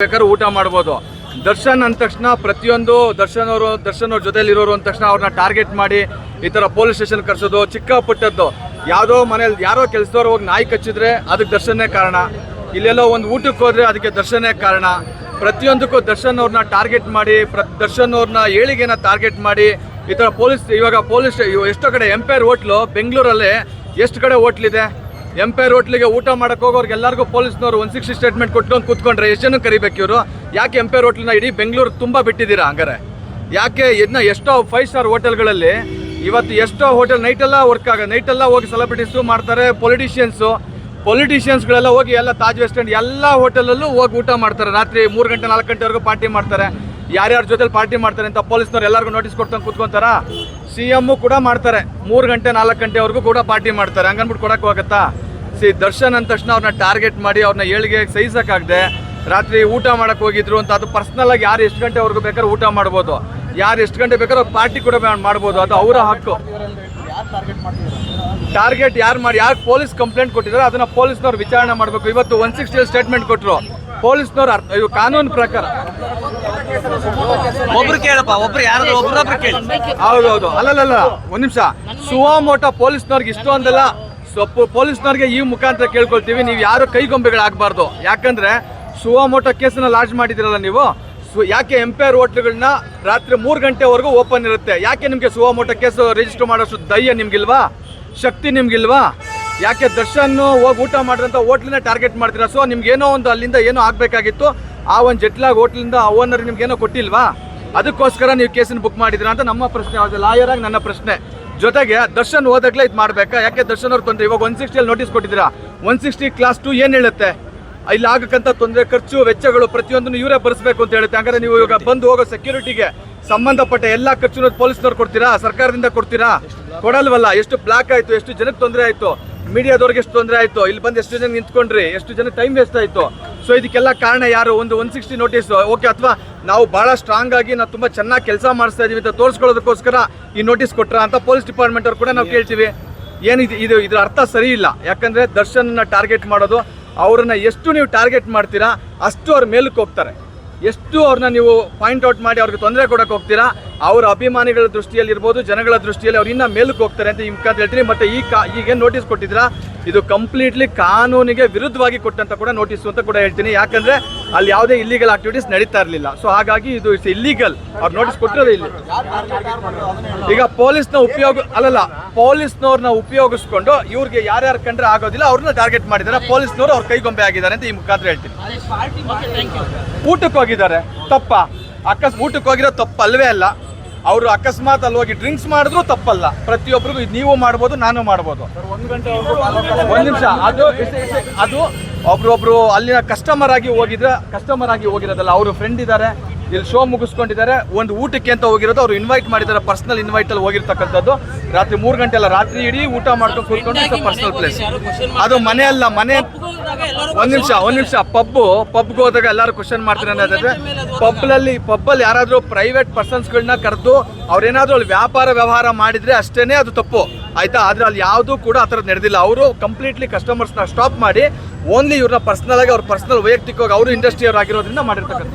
ಬೇಕಾದ್ರೂ ಊಟ ಮಾಡ್ಬೋದು. ದರ್ಶನ್ ಅಂದ ತಕ್ಷಣ ಪ್ರತಿಯೊಂದು ದರ್ಶನ್ ಅವ್ರ ಜೊತೆಲಿರೋರು ಅಂದ ತಕ್ಷಣ ಅವ್ರನ್ನ ಟಾರ್ಗೆಟ್ ಮಾಡಿ ಈ ಥರ ಪೊಲೀಸ್ ಸ್ಟೇಷನ್ ಕರ್ಸೋದು ಚಿಕ್ಕ ಪುಟ್ಟದ್ದು. ಯಾವುದೋ ಮನೇಲಿ ಯಾರೋ ಕೆಲಸದವ್ರು ಹೋಗಿ ನಾಯಿ ಕಚ್ಚಿದ್ರೆ ಅದಕ್ಕೆ ದರ್ಶನ್ನೇ ಕಾರಣ. ಇಲ್ಲೆಲ್ಲೋ ಒಂದು ಊಟಕ್ಕೆ ಹೋದ್ರೆ ಅದಕ್ಕೆ ದರ್ಶನ್ನೇ ಕಾರಣ. ಪ್ರತಿಯೊಂದಕ್ಕೂ ದರ್ಶನ್ ಅವ್ರನ್ನ ಟಾರ್ಗೆಟ್ ಮಾಡಿ ದರ್ಶನ್ ಅವ್ರನ್ನ ಏಳಿಗೆನ ಟಾರ್ಗೆಟ್ ಮಾಡಿ ಈ ಥರ ಇವಾಗ ಪೊಲೀಸ್ ಎಷ್ಟೋ ಕಡೆ ಎಂಪೈರ್ ಹೋಟ್ಲು ಬೆಂಗಳೂರಲ್ಲಿ ಎಷ್ಟು ಕಡೆ ಹೋಟ್ಲಿದೆ. ಎಂಪೈರ್ ಹೋಟ್ಲಿಗೆ ಊಟ ಮಾಡಕ್ಕೆ ಹೋಗೋರ್ಗೆ ಎಲ್ಲರಿಗೂ ಪೊಲೀಸ್ನವರು 160 ಸ್ಟೇಟ್ಮೆಂಟ್ ಕೊಟ್ಕೊಂಡು ಕೂತ್ಕೊಂಡ್ರೆ ಎಷ್ಟು ಜನ ಕರಿಬೇಕು ಇವರು? ಯಾಕೆ ಎಂಪೈರ್ ಹೋಟ್ಲನ್ನ ಇಡೀ ಬೆಂಗಳೂರು ತುಂಬ ಬಿಟ್ಟಿದ್ದೀರಾ? ಹಂಗಾರೆ ಯಾಕೆ ಇದನ್ನ ಎಷ್ಟೋ 5 ಸ್ಟಾರ್ ಹೋಟೆಲ್ಗಳಲ್ಲಿ ಇವತ್ತು ಎಷ್ಟೋ ಹೋಟೆಲ್ ನೈಟೆಲ್ಲ ವರ್ಕ್ ನೈಟೆಲ್ಲ ಹೋಗಿ ಸೆಲೆಬ್ರಿಟೀಸು ಮಾಡ್ತಾರೆ. ಪೊಲಿಟಿಷಿಯನ್ಸ್ಗಳೆಲ್ಲ ಹೋಗಿ ಎಲ್ಲ ತಾಜ್ ವೆಸ್ಟ್ ಎಂಡ್ ಎಲ್ಲ ಹೋಟೆಲಲ್ಲೂ ಹೋಗಿ ಊಟ ಮಾಡ್ತಾರೆ. ರಾತ್ರಿ 3 ಗಂಟೆ 4 ಗಂಟೆವರೆಗೂ ಪಾರ್ಟಿ ಮಾಡ್ತಾರೆ. ಯಾರ್ಯಾರ ಜೊತೆಲಿ ಪಾರ್ಟಿ ಮಾಡ್ತಾರೆ ಅಂತ ಪೊಲೀಸ್ನವ್ರು ಎಲ್ಲರಿಗೂ ನೋಟಿಸ್ ಕೊಡ್ತಂಗೆ ಕೂತ್ಕೊಂತಾರ. CM ಕೂಡ ಮಾಡ್ತಾರೆ, 3 ಗಂಟೆ 4 ಗಂಟೆವರೆಗೂ ಕೂಡ ಪಾರ್ಟಿ ಮಾಡ್ತಾರೆ. ಹಂಗನ್ಬಿಟ್ಟು ಕೊಡಕ್ಕೆ ಹೋಗತ್ತಾ? ದರ್ಶನ್ ಅಂದ ತಕ್ಷಣ ಅವ್ರನ್ನ ಟಾರ್ಗೆಟ್ ಮಾಡಿ ಅವ್ರನ್ನ ಏಳಿಗೆ ಸಹಿಸಕ್ಕಾಗದೆ ರಾತ್ರಿ ಊಟ ಮಾಡಕ್ಕೆ ಹೋಗಿದ್ರು ಅಂತ ಅದು ಪರ್ಸ್ನಲ್ ಆಗಿ ಯಾರು ಎಷ್ಟು ಗಂಟೆವರೆಗೂ ಬೇಕಾದ್ರೆ ಊಟ ಮಾಡ್ಬೋದು, ಯಾರು ಎಷ್ಟು ಗಂಟೆ ಬೇಕಾದ್ರೆ ಅವ್ರು ಪಾರ್ಟಿ ಕೂಡ ಮಾಡ್ಬೋದು. ಅದು ಅವರ ಹಕ್ಕು. ಟಾರ್ಗೆಟ್ ಯಾರು ಪೊಲೀಸ್ ಕಂಪ್ಲೇಂಟ್ ಕೊಟ್ಟಿದ್ದಾರೆ ಅದನ್ನ ಪೊಲೀಸ್ನವ್ರು ವಿಚಾರಣೆ ಮಾಡಬೇಕು. ಇವತ್ತು 160 ಸ್ಟೇಟ್ಮೆಂಟ್ ಕೊಟ್ಟರು ಪೊಲೀಸ್ನವ್ರು. ಇದು ಕಾನೂನು ಪ್ರಕಾರ ಒಬ್ರು ಕೇಳಪ್ಪ, ಒಬ್ರು ಯಾರು ಒಬ್ರೊಬ್ರು ಕೇಳಿ. ಹೌದೌದು, ಅಲ್ಲಲ್ಲ ಒಂದ್ ನಿಮಿಷ. ಸುವಾಮೋಟೋ ಪೊಲೀಸ್ನವ್ರಿಗೆ ಇಷ್ಟೊಂದೆಲ್ಲ ಪೊಲೀಸ್ನವ್ರಿಗೆ ಈ ಮುಖಾಂತರ ಕೇಳ್ಕೊಳ್ತೀವಿ, ನೀವು ಯಾರು ಕೈಗೊಂಬೆಗಳಾಗಬಾರ್ದು. ಯಾಕಂದ್ರೆ ಸುವಾಮೋಟೋ ಕೇಸನ್ನ ಲಾಂಚ್ ಮಾಡಿದಿರಲ್ಲ ನೀವು. ಯಾಕೆ ಎಂಪೈರ್ ಹೋಟ್ಲುಗಳನ್ನ ರಾತ್ರಿ 3 ಗಂಟೆವರೆಗೂ ಓಪನ್ ಇರುತ್ತೆ? ಯಾಕೆ ನಿಮಗೆ ಸುವಾಮೋಟೋ ಕೇಸ್ ರಿಜಿಸ್ಟರ್ ಮಾಡೋಷ್ಟು ಧೈರ್ಯ ನಿಮ್ಗಿಲ್ವಾ? ಶಕ್ತಿ ನಿಮ್ಗಿಲ್ವಾ? ಯಾಕೆ ದರ್ಶನ್ ಹೋಗಿ ಊಟ ಮಾಡಿದಂಥ ಹೋಟ್ಲನ್ನ ಟಾರ್ಗೆಟ್ ಮಾಡ್ತೀರಾ? ಸೊ ನಿಮ್ಗೇನೋ ಒಂದು ಅಲ್ಲಿಂದ ಏನೋ ಆಗಬೇಕಾಗಿತ್ತು, ಆ ಒಂದು ಜೆಟ್ಲಾಗ್ ಹೋಟ್ಲಿಂದ ಓನರ್ ನಿಮ್ಗೇನೋ ಕೊಟ್ಟಿಲ್ವಾ? ಅದಕ್ಕೋಸ್ಕರ ನೀವು ಕೇಸನ್ನು ಬುಕ್ ಮಾಡಿದ್ರಾ ಅಂತ ನಮ್ಮ ಪ್ರಶ್ನೆ. ಲಾಯರ್ ಆಗಿ ನನ್ನ ಪ್ರಶ್ನೆ. ಜೊತೆಗೆ ದರ್ಶನ್ ಹೋದಾಗಲೇ ಇದು ಮಾಡಬೇಕಾ? ಯಾಕೆ ದರ್ಶನ್ ಅವ್ರು ತೊಂದರೆ? ಇವಾಗ 160 ನೋಟಿಸ್ ಕೊಟ್ಟಿದ್ದೀರಾ. 160 ಕ್ಲಾಸ್ 2 ಏನು ಹೇಳುತ್ತೆ? ಇಲ್ಲಿ ಆಗಕ್ಕಂಥ ತೊಂದರೆ, ಖರ್ಚು ವೆಚ್ಚಗಳು ಪ್ರತಿಯೊಂದನ್ನು ಇವರೇ ಭರಿಸಬೇಕು ಅಂತ ಹೇಳುತ್ತೆ. ಹಂಗಾರೆ ನೀವು ಇವಾಗ ಬಂದು ಹೋಗೋ ಸೆಕ್ಯೂರಿಟಿಗೆ ಸಂಬಂಧಪಟ್ಟ ಎಲ್ಲ ಖರ್ಚು ಪೊಲೀಸ್ನವ್ರು ಕೊಡ್ತೀರಾ? ಸರ್ಕಾರದಿಂದ ಕೊಡ್ತೀರಾ? ಕೊಡಲ್ವಲ್ಲ. ಎಷ್ಟು ಬ್ಲಾಕ್ ಆಯಿತು, ಎಷ್ಟು ಜನಕ್ಕೆ ತೊಂದರೆ ಆಯಿತು, ಮೀಡಿಯಾದವ್ರಿಗೆ ಎಷ್ಟು ತೊಂದರೆ ಆಯಿತು, ಇಲ್ಲಿ ಬಂದು ಎಷ್ಟು ಜನ ನಿಂತ್ಕೊಂಡ್ರಿ, ಎಷ್ಟು ಜನ ಟೈಮ್ ವೇಸ್ಟ್ ಆಯಿತು. ಸೊ ಇದಕ್ಕೆಲ್ಲ ಕಾರಣ ಯಾರು? ಒಂದು 160 ನೋಟಿಸ್ ಓಕೆ, ಅಥವಾ ನಾವು ಭಾಳ ಸ್ಟ್ರಾಂಗ್ ಆಗಿ ನಾವು ತುಂಬ ಚೆನ್ನಾಗಿ ಕೆಲಸ ಮಾಡಿಸ್ತಾ ಇದೀವಿ ಅಂತ ತೋರಿಸ್ಕೊಳ್ಳೋದಕ್ಕೋಸ್ಕರ ಈ ನೋಟಿಸ್ ಕೊಟ್ರಾ ಅಂತ ಪೊಲೀಸ್ ಡಿಪಾರ್ಟ್ಮೆಂಟ್ ಅವ್ರು ಕೂಡ ನಾವು ಕೇಳ್ತೀವಿ. ಇದ್ರ ಅರ್ಥ ಸರಿ ಇಲ್ಲ. ಯಾಕಂದರೆ ದರ್ಶನ್ನ ಟಾರ್ಗೆಟ್ ಮಾಡೋದು, ಅವ್ರನ್ನ ಎಷ್ಟು ನೀವು ಟಾರ್ಗೆಟ್ ಮಾಡ್ತೀರಾ ಅಷ್ಟು ಅವ್ರ ಮೇಲಕ್ಕೆ ಹೋಗ್ತಾರೆ. ಎಷ್ಟು ಅವ್ರನ್ನ ನೀವು ಪಾಯಿಂಟ್ ಔಟ್ ಮಾಡಿ ಅವ್ರಿಗೆ ತೊಂದರೆ ಕೊಡಕ್ಕೆ ಹೋಗ್ತೀರಾ, ಅವರ ಅಭಿಮಾನಿಗಳ ದೃಷ್ಟಿಯಲ್ಲಿ ಇರ್ಬೋದು, ಜನಗಳ ದೃಷ್ಟಿಯಲ್ಲಿ ಅವ್ರು ಇನ್ನೂ ಮೇಲಕ್ಕೆ ಹೋಗ್ತಾರೆ ಅಂತ ಈ ಮುಖಾಂತರ ಹೇಳ್ತೀನಿ. ಮತ್ತು ಈಗೇನು ನೋಟಿಸ್ ಕೊಟ್ಟಿದ್ದೀರಾ ಇದು ಕಂಪ್ಲೀಟ್ಲಿ ಕಾನೂನಿಗೆ ವಿರುದ್ಧವಾಗಿ ಕೊಟ್ಟಂತ ಕೂಡ ನೋಟಿಸ್ ಅಂತ ಕೂಡ ಹೇಳ್ತೀನಿ. ಯಾಕಂದರೆ ಅಲ್ಲಿ ಯಾವುದೇ ಇಲ್ಲಿಗಲ್ ಆಕ್ಟಿವಿಟೀಸ್ ನಡೀತಾ ಇರಲಿಲ್ಲ. ಸೊ ಹಾಗಾಗಿ ಇದು ಇಟ್ಸ್ ಇಲ್ಲಿಗಲ್. ಅವ್ರು ನೋಟಿಸ್ ಕೊಟ್ಟಿರೋದು ಇಲ್ಲಿ. ಈಗ ಪೊಲೀಸ್ನವ್ರನ್ನ ಉಪಯೋಗಿಸ್ಕೊಂಡು ಇವ್ರಿಗೆ ಯಾರ್ಯಾರು ಕಂಡ್ರೆ ಆಗೋದಿಲ್ಲ ಅವ್ರನ್ನ ಟಾರ್ಗೆಟ್ ಮಾಡಿದ್ದಾರೆ. ಪೊಲೀಸ್ನವರು ಅವ್ರ ಕೈಗೊಂಬೆ ಆಗಿದ್ದಾರೆ ಅಂತ ಈ ಮುಖಾಂತರ ಹೇಳ್ತೀನಿ. ಊಟಕ್ಕೆ ಹೋಗಿದ್ದಾರೆ ತಪ್ಪ? ಊಟಕ್ಕೆ ಹೋಗಿರೋ ತಪ್ಪು ಅಲ್ವೇ ಅಲ್ಲ. ಅವರು ಅಕಸ್ಮಾತ್ ಅಲ್ಲಿ ಹೋಗಿ ಡ್ರಿಂಕ್ಸ್ ಮಾಡಿದ್ರು ತಪ್ಪಲ್ಲ. ಪ್ರತಿಯೊಬ್ಬರಿಗೂ ಇದು ನೀವು ಮಾಡ್ಬೋದು, ನಾನು ಮಾಡ್ಬೋದು. ಒಂದು ನಿಮಿಷ, ಅದು ಒಬ್ರು ಅಲ್ಲಿನ ಕಸ್ಟಮರ್ ಆಗಿ ಹೋಗಿರೋದಲ್ಲ. ಅವರು ಫ್ರೆಂಡ್ ಇದ್ದಾರೆ, ಇಲ್ಲಿ ಶೋ ಮುಗಿಸ್ಕೊಂಡಿದ್ದಾರೆ, ಒಂದು ಊಟಕ್ಕೆ ಅಂತ ಹೋಗಿರೋದು. ಅವರು ಇನ್ವೈಟ್ ಮಾಡಿದ್ದಾರೆ, ಪರ್ಸನಲ್ ಇನ್ವೈಟ್ ಅಲ್ಲಿ ಹೋಗಿರ್ತಕ್ಕಂಥದ್ದು. ರಾತ್ರಿ 3 ಗಂಟೆ ಅಲ್ಲ, ರಾತ್ರಿ ಇಡೀ ಊಟ ಮಾಡ್ಕೊಂಡು ಕೂತ್ಕೊಂಡು ಪರ್ಸನಲ್ ಪ್ಲೇಸ್. ಅದು ಮನೆ ಅಲ್ಲ. ಮನೆ ಒಂದ್ ನಿಮಿಷ ಪಬ್ಗೆ ಹೋದಾಗ ಎಲ್ಲರೂ ಕ್ವಶನ್ ಮಾಡ್ತಾರೆ ಅನ್ನೋದಾದ್ರೆ, ಪಬ್ಬಲ್ಲಿ ಯಾರಾದ್ರೂ ಪ್ರೈವೇಟ್ ಪರ್ಸನ್ಸ್ಗಳನ್ನ ಕರೆದು ಅವ್ರೇನಾದ್ರೂ ಅಲ್ಲಿ ವ್ಯವಹಾರ ಮಾಡಿದ್ರೆ ಅಷ್ಟೇನೆ ಅದು ತಪ್ಪು, ಆಯ್ತಾ? ಆದ್ರೆ ಅಲ್ಲಿ ಯಾವುದೂ ಕೂಡ ಆ ಥರದ್ದು ನಡೆದಿಲ್ಲ. ಅವರು ಕಂಪ್ಲೀಟ್ಲಿ ಕಸ್ಟಮರ್ಸ್ನ ಸ್ಟಾಪ್ ಮಾಡಿ ಓನ್ಲಿ ಇವ್ರನ್ನ ಪರ್ಸನಲ್ ಆಗಿ ಅವ್ರ ಪರ್ಸನಲ್ ವೈಯಕ್ತಿಕವಾಗಿ ಅವರು ಇಂಡಸ್ಟ್ರಿ ಅವ್ರು ಆಗಿರೋದ್ರಿಂದ ಮಾಡಿರ್ತಕ್ಕಂಥ.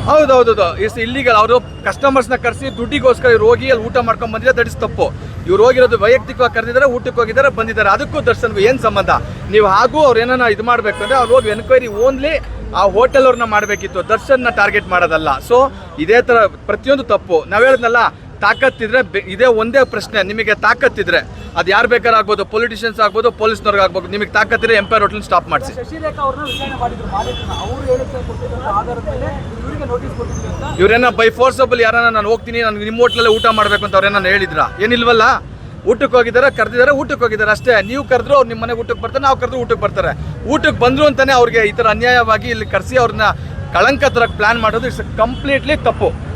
ಹೌದೌದು, ಇಟ್ಸ್ ಇಲ್ಲಿಗಲ್. ಅವರು ಕಸ್ಟಮರ್ಸ್ನ ಕರೆಸಿ ದುಡ್ಡಿಗೋಸ್ಕರ ಇವ್ರು ಹೋಗಿ ಅಲ್ಲಿ ಊಟ ಮಾಡ್ಕೊಂಡು ಬಂದಿದ್ರೆ ದಟ್ ಇಸ್ ತಪ್ಪು. ಇವ್ರು ಹೋಗಿರೋದು ವೈಯಕ್ತಿಕವಾಗಿ ಕರೆದಿದ್ದಾರೆ, ಊಟಕ್ಕೆ ಹೋಗಿದ್ದಾರೆ, ಬಂದಿದ್ದಾರೆ. ಅದಕ್ಕೂ ದರ್ಶನ್ಗೂ ಏನು ಸಂಬಂಧ? ನೀವು ಹಾಗೂ ಅವ್ರು ಏನಾನ ಇದು ಮಾಡಬೇಕು ಅಂದರೆ ಅವ್ರು ಹೋಗಿ ಎನ್ಕ್ವೈರಿ ಓನ್ಲಿ ಆ ಹೋಟೆಲ್ ಅವ್ರನ್ನ ಮಾಡಬೇಕಿತ್ತು, ದರ್ಶನ್ನ ಟಾರ್ಗೆಟ್ ಮಾಡೋದಲ್ಲ. ಸೊ ಇದೇ ಥರ ಪ್ರತಿಯೊಂದು ತಪ್ಪು. ನಾವು ಹೇಳಿದ್ನಲ್ಲ, ತಾಕತ್ತಿದ್ರೆ ಇದೇ ಒಂದೇ ಪ್ರಶ್ನೆ. ನಿಮಗೆ ತಾಕತ್ತಿದ್ರೆ ಅದು ಯಾರು ಬೇಕಾದ್ರೂ ಆಗ್ಬೋದು, ಪೊಲಿಟಿಷಿಯನ್ಸ್ ಆಗ್ಬೋದು, ಪೊಲೀಸ್ನವ್ರಿಗೆ ಆಗ್ಬೋದು. ನಿಮಗೆ ತಾಕತ್ತಿದ್ರೆ ಎಂಪೈರ್ ಹೋಟೆಲ್ ಸ್ಟಾಪ್ ಮಾಡಿಸಿ. ಇವ್ರೇನ ಬೈ ಫೋರ್ಸಬಲ್ ಯಾರನ್ನ ನಾನು ಹೋಗ್ತೀನಿ, ನಾನು ನಿಮ್ಮ ಹೋಟ್ಲಲ್ಲೇ ಊಟ ಮಾಡಬೇಕು ಅಂತ ಅವ್ರೇನ ಹೇಳಿದ್ರಾ? ಏನಿಲ್ವಲ್ಲ. ಊಟಕ್ಕೆ ಹೋಗಿದ್ದಾರೆ, ಕರೆದಿದ್ದಾರೆ, ಊಟಕ್ಕೆ ಹೋಗಿದ್ದಾರೆ ಅಷ್ಟೇ. ನೀವು ಕರೆದ್ರು ಅವ್ರು ನಿಮ್ಮ ಮನೆಗೆ ಊಟಕ್ಕೆ ಬರ್ತಾರೆ, ನಾವು ಕರೆದ್ರು ಊಟಕ್ಕೆ ಬರ್ತಾರೆ. ಊಟಕ್ಕೆ ಬಂದ್ರು ಅಂತಾನೆ ಅವ್ರಿಗೆ ಈ ಥರ ಅನ್ಯಾಯವಾಗಿ ಇಲ್ಲಿ ಕರೆಸಿ ಅವ್ರನ್ನ ಕಳಂಕ ತರಕ್ಕೆ ಪ್ಲಾನ್ ಮಾಡೋದು ಇಟ್ಸ್ ಕಂಪ್ಲೀಟ್ಲಿ ತಪ್ಪು.